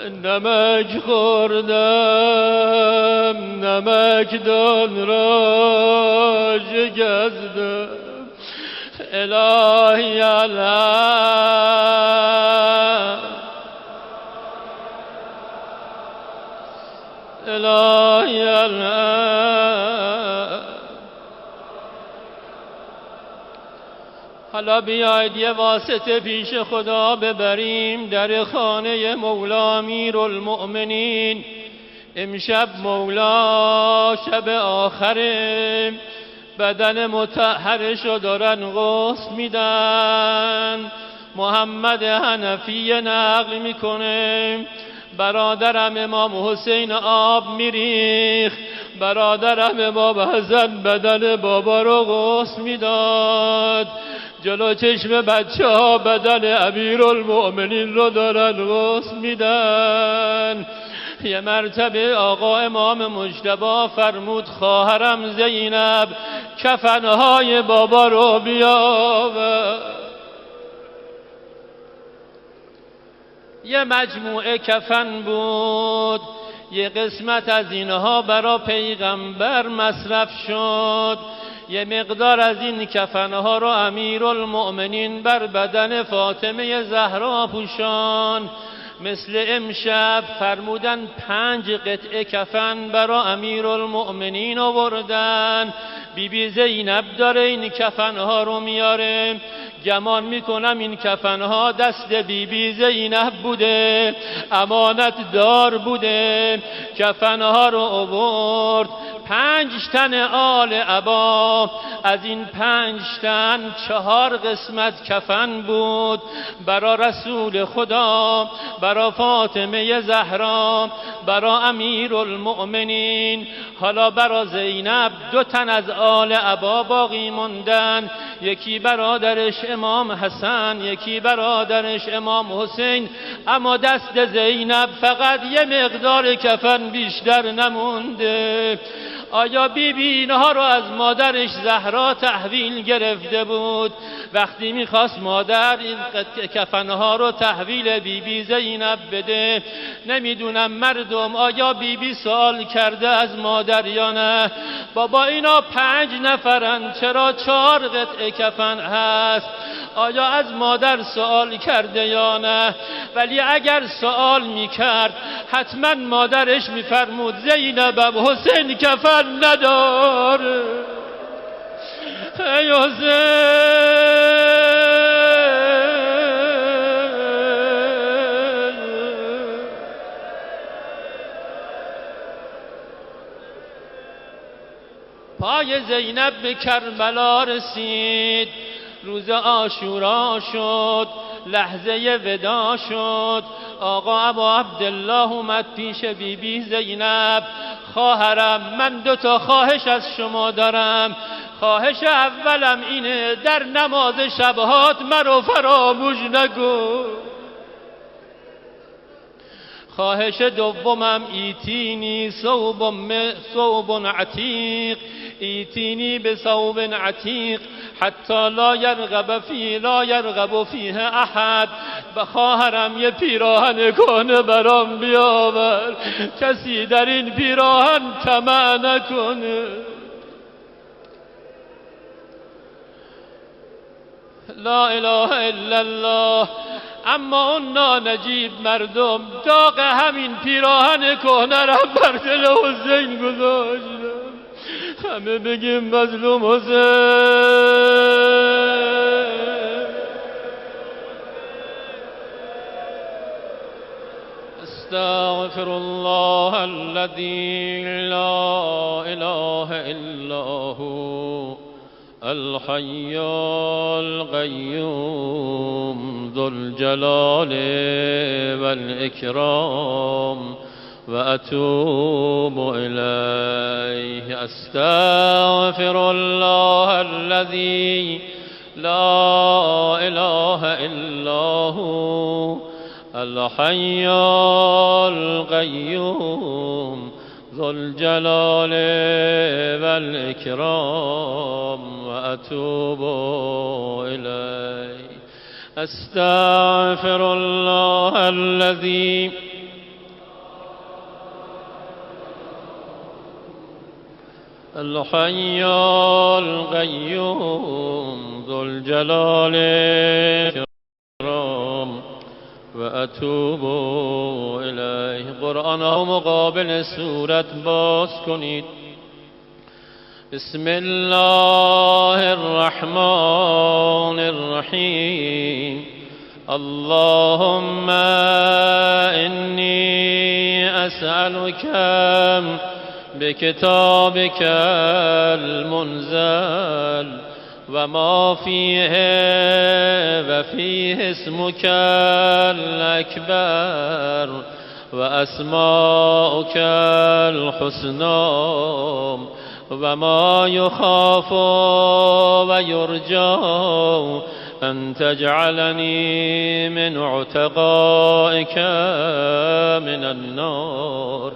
نمک خوردم نمکدان را شکستم الهی الله الهی الله. حالا بیاید یه واسطه پیش خدا ببریم در خانه مولا امیرالمؤمنین. امشب مولا شب آخره، بدن مطهرشو دارن غسل میدن. محمد حنفی نقل میکنه برادرم امام حسین آب میریخ، برادرم امام حسن بدن بابا رو غسل میداد. جلو چشم بچه ها بدن امیرالمؤمنین رو دارن غسل میدن. یه مرتبه آقا امام مجتبی فرمود خواهرم زینب کفنهای بابا رو بیاور. یه مجموعه کفن بود، یه قسمت از اینها برا پیغمبر مصرف شد، یه مقدار از این کفنها رو امیرالمؤمنین بر بدن فاطمه زهرا پوشان. مثل امشب فرمودن 5 قطعه کفن برا امیرالمؤمنین آوردن. بی زینب داره این کفنها رو میاره. گمان میکنم این کفنها دست بی زینب بوده، امانت دار بوده. کفنها رو آورد، 5 تن آل عبا. از این 5 تن 4 قسمت کفن بود برا رسول خدا، برا فاطمه زهرا، برا امیرالمؤمنین. حالا برا زینب 2 تن از آل عبا باقی موندن، یکی برادرش امام حسن، یکی برادرش امام حسین. اما دست زینب فقط یه مقدار کفن بیشتر نمونده. آیا بی اینها رو از مادرش زهرا تحویل گرفته بود؟ وقتی میخواست مادر این کفنها رو تحویل بی زینب بده، نمیدونم مردم آیا بی سوال کرده از مادر یا نه؟ بابا اینا 5 نفرن، چرا 4 قطعه کفن هست؟ آیا از مادر سوال کرده یا نه؟ ولی اگر سوال میکرد حتما مادرش میفرمود زینبم حسین کفن نداره. ای حسین پای زینب به کربلا رسید، روز عاشورا شد، لحظه ودا شد. آقا ابا عبدالله اومد پیش بی زینب. خواهرم من 2 تا خواهش از شما دارم. خواهش اولم اینه در نماز شبهات مرا فراموش نگو. خواهش دومم ایتینی ثوب عتیق، ایتینی به ثوب عتیق حتی لا یرغب فیه احد. بخواهرم یه پیراهن کنه برام بیاور، کسی در این پیراهن طمع نکنه. لا اله الا الله. اما اون نانجیب مردم داغ همین پیراهن کهنه را بر دل حسین گذاشتن. همه بگیم مظلوم حسین. استغفر الله الذي لا اله الا هو الحي القيوم ذو الجلال والإكرام وأتوب إليه. أستغفر الله الذي لا إله إلا هو الحي القيوم ذو الجلال والإكرام وأتوب إليه. أستغفر الله الذي الحي القيوم ذو الجلال والإكرام وأتوب إليه. قرآن ها مقابل سورت باز کنید. بسم الله الرحمن الرحیم. اللهم إني أسألك بكتابك المنزل وما فيه وفيه اسمك الأكبر وأسماؤك الحسنى وما يخاف ويرجى أن تجعلني من عتقائك من النار.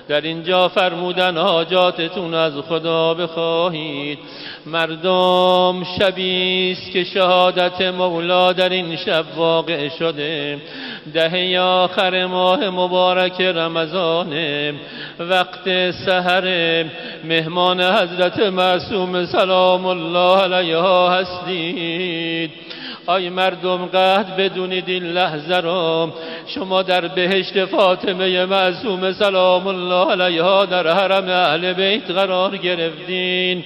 در اینجا فرمودن حاجاتتون از خدا بخواهید. مردم شبیست که شهادت مولا در این شب واقع شده. دهه آخر ماه مبارک رمضان، وقت سحر، مهمان حضرت معصوم سلام الله علیها هستید. آی مردم قد بدونید این لحظه را شما در بهشت فاطمه معصوم سلام الله علیها در حرم اهل بیت قرار گرفتین.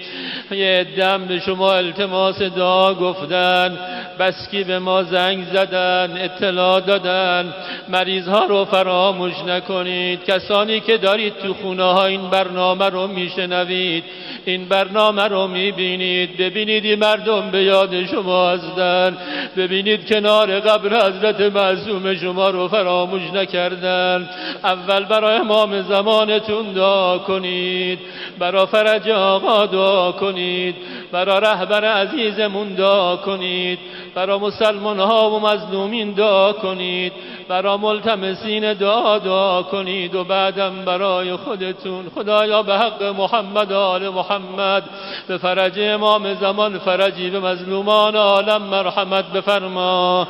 یه دم به شما التماس دعا گفتن، بسکی به ما زنگ زدن، اطلاع دادن. مریض ها رو فراموش نکنید. کسانی که دارید تو خونه ها این برنامه رو میشنوید، این برنامه رو میبینید، ببینید این مردم به یاد شما هستن. ببینید کنار قبر حضرت معصوم شما رو فراموش نکردن. اول برای امام زمانتون دعا کنید، برای فرج آقا دعا کنید، برای رهبر عزیزمون دعا کنید، برای مسلمان ها و مظلومین دعا کنید، برای ملتمسین دعا کنید و بعدم برای خودتون. خدایا به حق محمد و آل محمد به فرج امام زمان فرجی، به مظلومان عالم مرحمت بفرما.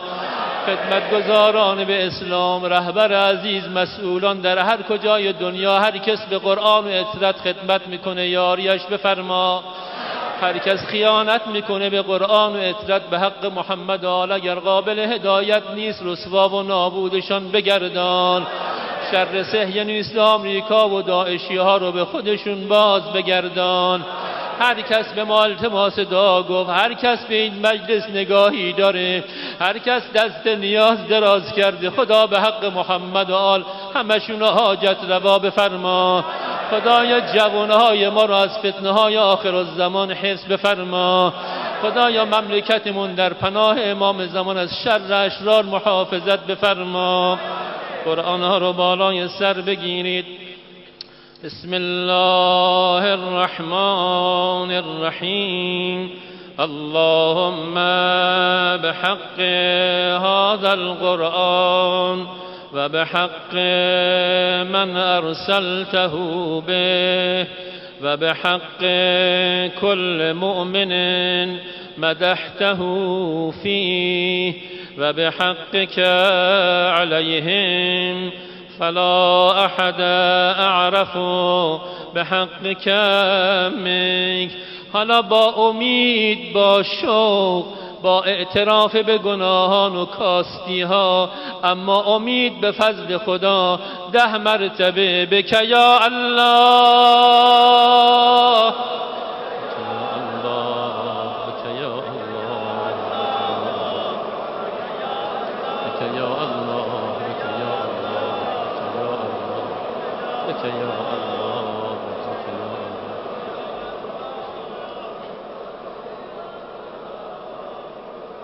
خدمتگزاران به اسلام، رهبر عزیز، مسئولان در هر کجای دنیا، هر کس به قرآن و اطرت خدمت میکنه یاریش بفرما. هر کس خیانت میکنه به قرآن و اطرت به حق محمد و آل، اگر قابل هدایت نیست رسوا و نابودشان بگردان. شر صهیونیست آمریکا و داعشی ها رو به خودشون باز بگردان. هر کس به ما التماس دعا گفت، هر کس به این مجلس نگاهی داره، هر کس دست نیاز دراز کرده، خدا به حق محمد و آل همشون حاجت روا بفرما. خدایا جوانهای ما را از فتنه های آخر الزمان حفظ بفرما. خدایا مملکتمون در پناه امام زمان از شر اشرار محافظت بفرما. قرآن ها رو بالای سر بگیرید. بسم الله الرحمن الرحیم. اللهم بحق هذا القرآن و بحق من ارسلته به و بحق كل مؤمن مدحته فيه و بحقك عليهم فلا احد اعرف بحقك منك. حالا با امید، با شوق، با اعتراف به گناهان و کاستی ها، اما امید به فضل خدا 10 مرتبه بک یا الله،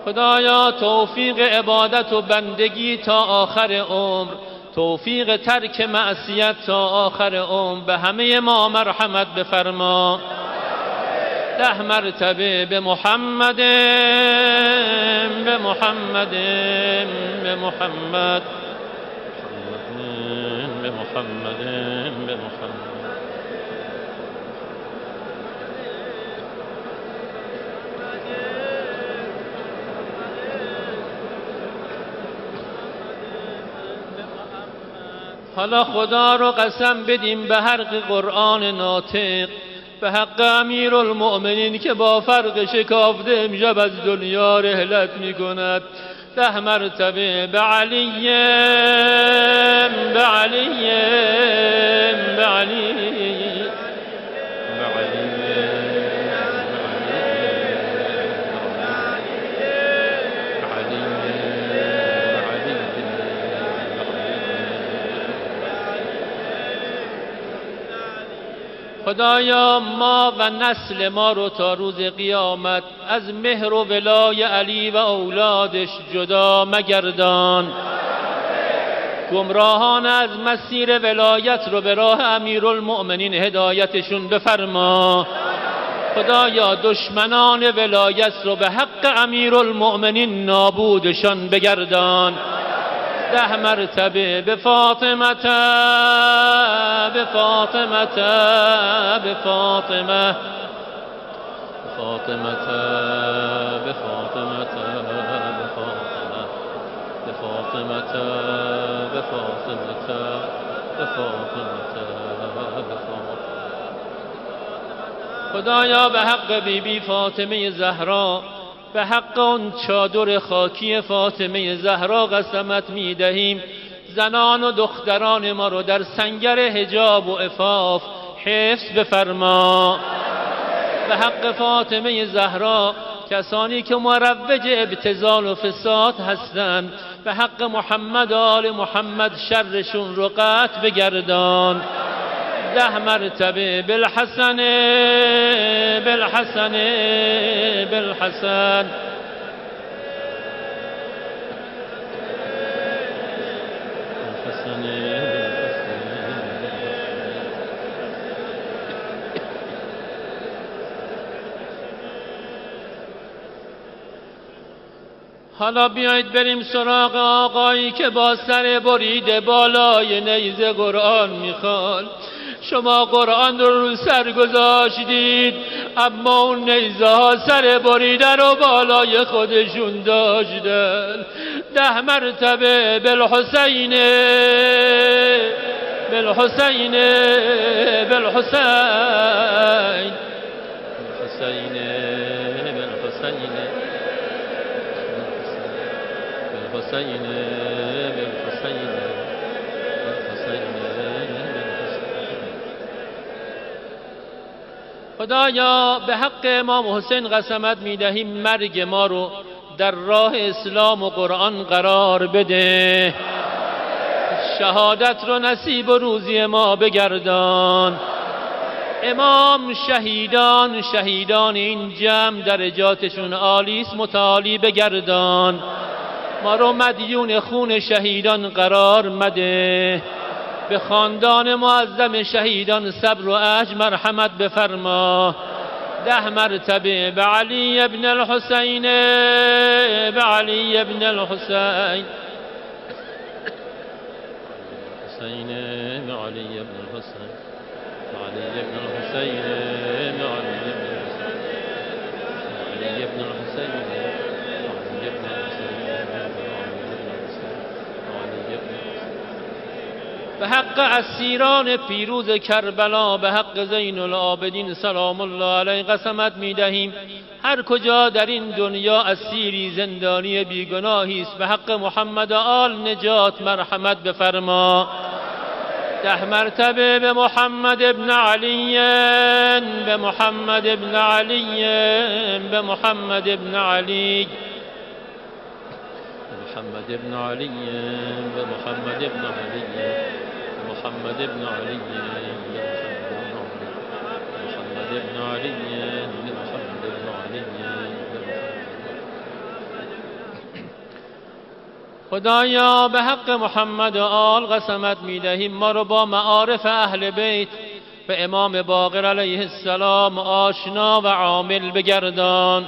خدایا توفیق عبادت و بندگی تا آخر عمر، توفیق ترک معصیت تا آخر عمر به همه ما مرحمت بفرما. 10 مرتبه به محمد، به محمد، به محمد، به محمد، به محمد. حالا خدا رو قسم بدیم به حق قرآن ناطق، به حق امیرالمؤمنین که با فرق شکافته امشب از دنیا رحلت می کند 10 مرتبه به علی به علی به علی خدایا ما و نسل ما رو تا روز قیامت از مهر و ولای علی و اولادش جدا مگردان. گمراهان از مسیر ولایت رو به راه امیرالمؤمنین هدایتشون بفرما. خدایا دشمنان ولایت رو به حق امیرالمؤمنین نابودشان بگردان. 10 مرتبه به فاطمه به فاطمه به فاطمه فاطمه به فاطمه به فاطمه به فاطمه به فاطمه به فاطمه به فاطمه. خدایا به حق بیبی فاطمه زهرا به حق آن چادر خاکی فاطمه زهرا قسمت می دهیم زنان و دختران ما رو در سنگر حجاب و عفاف حفظ بفرما. به حق فاطمه زهرا کسانی که مروج ابتذال و فساد هستند به حق محمد و آل محمد شرشون رو قطع بگردان. 10 مرتبه بالحسن بالحسن بالحسن حالا بیایید بریم سراغ آقایی که با سر بریده بالای نیزه قرآن میخوان. شما قرآن رو سر گذاشتید اما اون نیزه ها سر بریده رو بالای خودشون داشتن. 10 مرتبه بالحسین بالحسین بالحسین بالحسین بالحسین بالحسین بالحسین. خدایا به حق امام حسین قسمت می دهیم مرگ ما رو در راه اسلام و قرآن قرار بده. شهادت رو نصیب و روزی ما بگردان. امام شهیدان این جمع درجاتشون عالیست متعالی بگردان. ما رو مدیون خون شهیدان قرار مده. به خاندان معظم شهیدان صبر و اجر مرحمت بفرما. 10 مرتبه به علی ابن الحسین به علی ابن الحسین حسین به علی ابن الحسین به علی ابن الحسین به علی ابن الحسین به علی ابن الحسین. به حق اسیران پیروز کربلا به حق زین العابدین سلام الله علیه قسمت می دهیم هر کجا در این دنیا اسیری زندانی بیگناهی است به حق محمد و آل نجات مرحمت بفرما. 10 مرتبه به محمد ابن علی به محمد ابن علی به محمد ابن علی محمد ابن علي بمحمد ابن علي محمد ابن علي محمد ابن علي محمد ابن علي. خدایا به حق محمد و آل قسمت می دهیم ما رو با معارف اهل بیت به امام باقر علیه السلام آشنا و عامل بگردان.